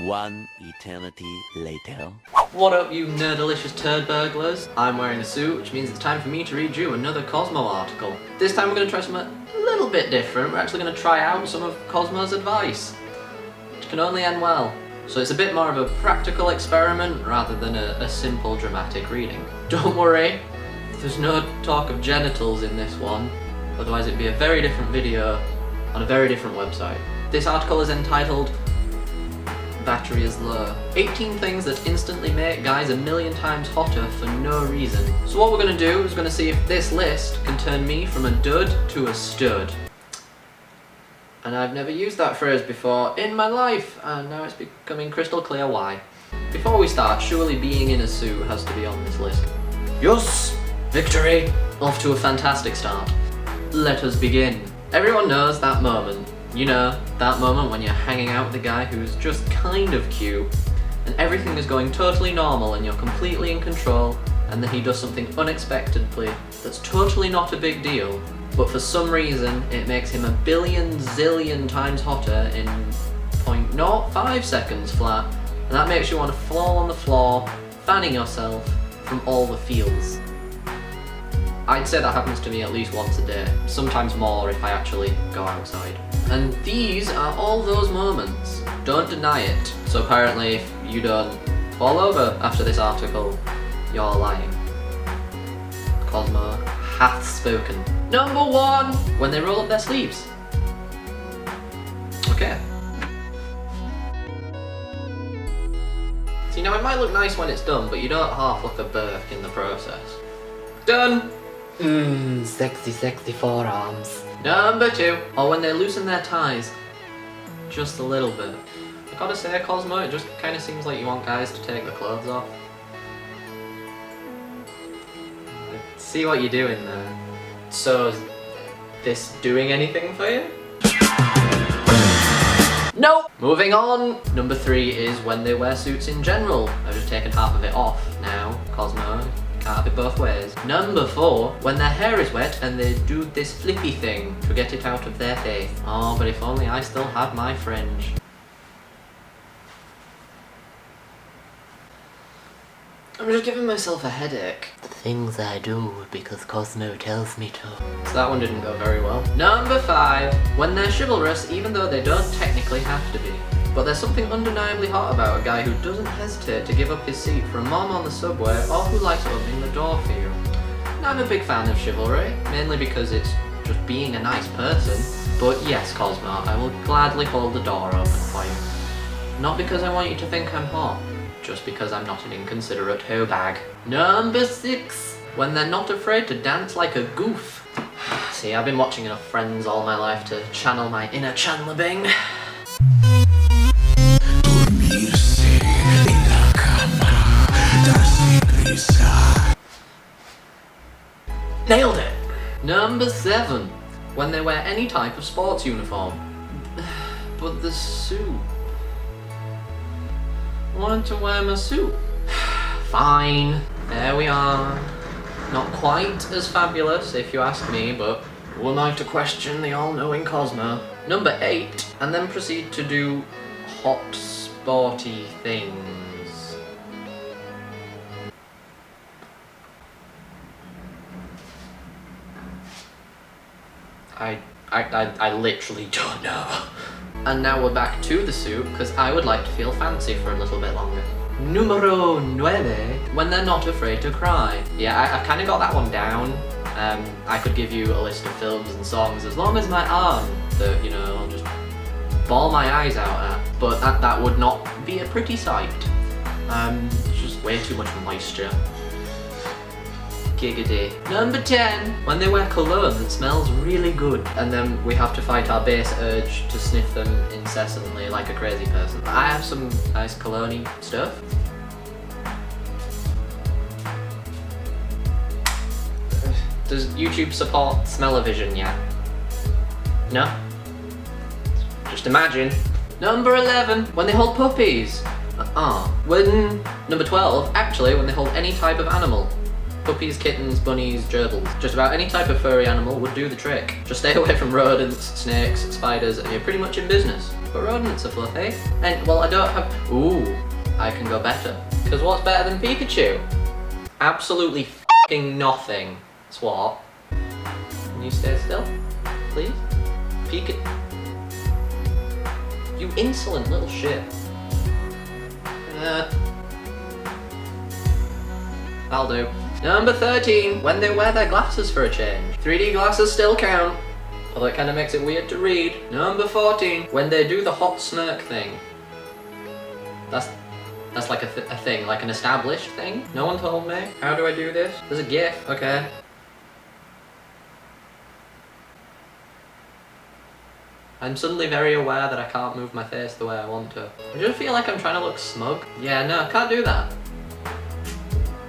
One eternity later. What up, you nerdalicious turd burglars? I'm wearing a suit, which means it's time for me to read you another Cosmo article. This time we're going to try something a little bit different. We're actually going to try out some of Cosmo's advice, which can only end well. So it's a bit more of a practical experiment rather than a simple dramatic reading. Don't worry, there's no talk of genitals in this one, otherwise it'd be a very different video on a very different website. This article is entitled Battery is Low. 18 things that instantly make guys a million times hotter for no reason. So what we're going to do is going to see if this list can turn me from a dud to a stud. And I've never used that phrase before in my life, and now it's becoming crystal clear why. Before we start, surely being in a suit has to be on this list. Yes! Victory! Off to a fantastic start. Let us begin. Everyone knows that moment. You know, that moment when you're hanging out with a guy who's just kind of cute, and everything is going totally normal and you're completely in control, and then he does something unexpectedly that's totally not a big deal, but for some reason it makes him a billion zillion times hotter in 0.05 seconds flat, and that makes you want to fall on the floor, fanning yourself from all the feels. I'd say that happens to me at least once a day, sometimes more if I actually go outside. And these are all those moments. Don't deny it. So apparently if you don't fall over after this article, you're lying. Cosmo hath spoken. Number 1, when they roll up their sleeves. Okay. So you know, it might look nice when it's done, but you don't half look a Burke in the process. Done! Sexy, sexy forearms. Number 2, or when they loosen their ties, just a little bit. I gotta say, Cosmo, it just kind of seems like you want guys to take their clothes off. I see what you're doing there. So, is this doing anything for you? Nope! Moving on! Number 3 is when they wear suits in general. I've just taken half of it off now, Cosmo. Can't have it both ways. Number 4, when their hair is wet and they do this flippy thing to get it out of their face. Oh, but if only I still had my fringe. I'm just giving myself a headache. The things I do because Cosmo tells me to. So that one didn't go very well. Number 5, when they're chivalrous even though they don't technically have to be. But there's something undeniably hot about a guy who doesn't hesitate to give up his seat for a mom on the subway or who likes opening the door for you. And I'm a big fan of chivalry, mainly because it's just being a nice person. But yes, Cosmo, I will gladly hold the door open for you. Not because I want you to think I'm hot, just because I'm not an inconsiderate hoe bag. Number 6, when they're not afraid to dance like a goof. See, I've been watching enough Friends all my life to channel my inner Chandler Bing. Nailed it! Number 7, when they wear any type of sports uniform. But the suit. I wanted to wear my suit. Fine, there we are. Not quite as fabulous if you ask me, but who am I to question the all-knowing Cosmo? Number 8, and then proceed to do hot, sporty things. I literally don't know. And now we're back to the suit, because I would like to feel fancy for a little bit longer. Numero 9, when they're not afraid to cry. Yeah, I kind of got that one down. I could give you a list of films and songs as long as my arm that, you know, I'll just bawl my eyes out at. But that would not be a pretty sight. Just way too much moisture. Giggity. Number 10, when they wear cologne that smells really good, and then we have to fight our base urge to sniff them incessantly like a crazy person. I have some nice cologne-y stuff. Does YouTube support smell-o-vision yet? No? Just imagine. Number 11, when they hold puppies. Number 12, actually, when they hold any type of animal. Puppies, kittens, bunnies, gerbils. Just about any type of furry animal would do the trick. Just stay away from rodents, snakes, spiders, and you're pretty much in business. but rodents are fluffy. And, well, I don't have... Ooh, I can go better. Because what's better than Pikachu? Absolutely f***ing nothing. Swat. Can you stay still? Please? Pikachu... You insolent little shit. I'll do. Number 13, when they wear their glasses for a change. 3D glasses still count, although it kind of makes it weird to read. Number 14, when they do the hot smirk thing. That's like a thing, like an established thing. No one told me. How do I do this? There's a GIF, okay. I'm suddenly very aware that I can't move my face the way I want to. I just feel like I'm trying to look smug. Yeah, no, I can't do that.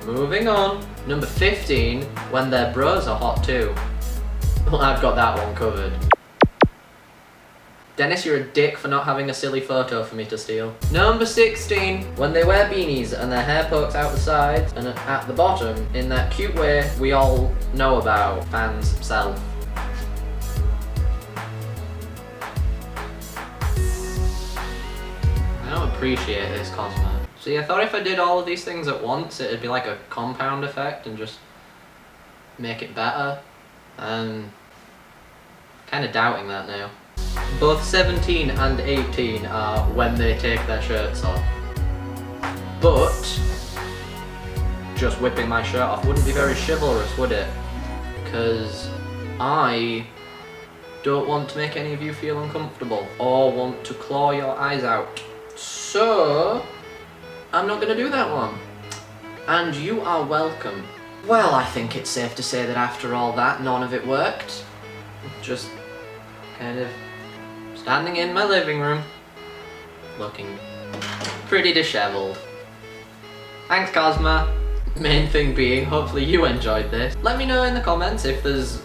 Moving on. Number 15, when their bros are hot too. Well, I've got that one covered. Dennis, you're a dick for not having a silly photo for me to steal. Number 16, when they wear beanies and their hair pokes out the sides and at the bottom in that cute way we all know about, fans self. I don't appreciate this, Cosmo. See, I thought if I did all of these things at once, it'd be like a compound effect and just make it better. Kind of doubting that now. Both 17 and 18 are when they take their shirts off. But just whipping my shirt off wouldn't be very chivalrous, would it? Because I don't want to make any of you feel uncomfortable or want to claw your eyes out. So I'm not going to do that one. And you are welcome. Well, I think it's safe to say that after all that, none of it worked. Just kind of standing in my living room, looking pretty disheveled. Thanks, Cosmo. Main thing being, hopefully you enjoyed this. Let me know in the comments if there's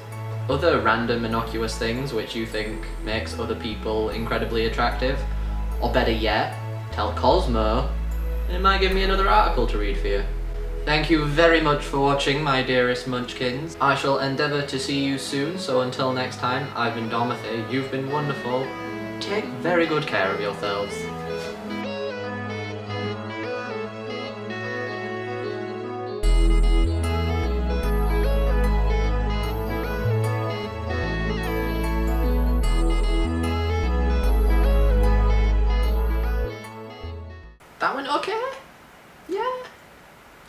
other random innocuous things which you think makes other people incredibly attractive. Or better yet, tell Cosmo, and it might give me another article to read for you. Thank you very much for watching, my dearest munchkins. I shall endeavour to see you soon, so until next time, I've been Dorothy, you've been wonderful. Take very good care of yourselves. That went okay? Yeah?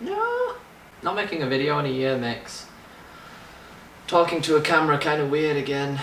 No? Not making a video in a year makes talking to a camera kind of weird again.